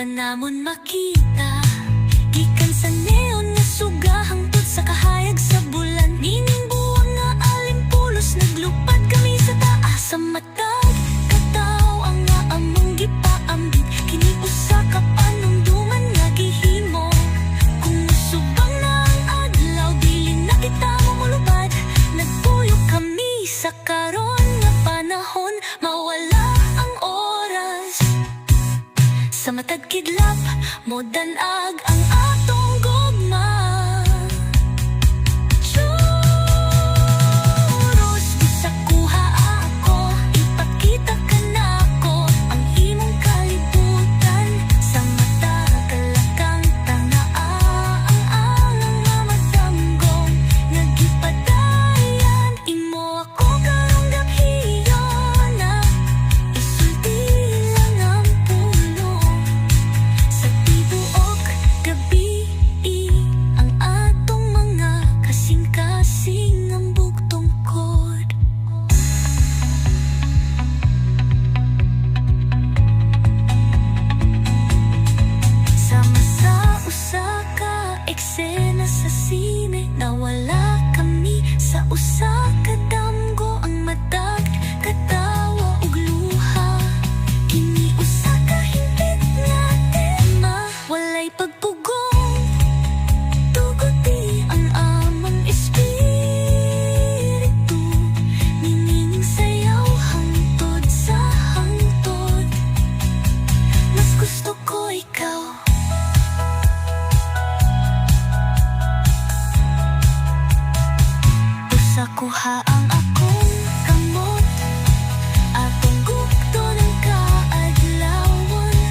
namon makita. Gikan sa neon nga suga hangtod sa kahayag sa bulan. Nining buwang nga alimpulos naglupad kami sa taas sa matag. Kataw ang nga among gipaambit. Kini usa ka panungduman nga gihimo. Kung musubang na ang adlaw dili na kita mamulupad. Nagpuyo kami sa karon nga panahon. Mawala ang oras sa matag kidlap, modanag ang atong gugma. Churos, bisag kuha ako, ipakita ka nako ang imong kalibutan. Sa mata kalakang tangaa ang nga matanggong nagipadayan. Imo ako karong gabhiyon na isulti lang ang pulong. Sa tibuok gabi ang atong mga kasing-kasing ang bugtungkod. Sama sa usa ka eksena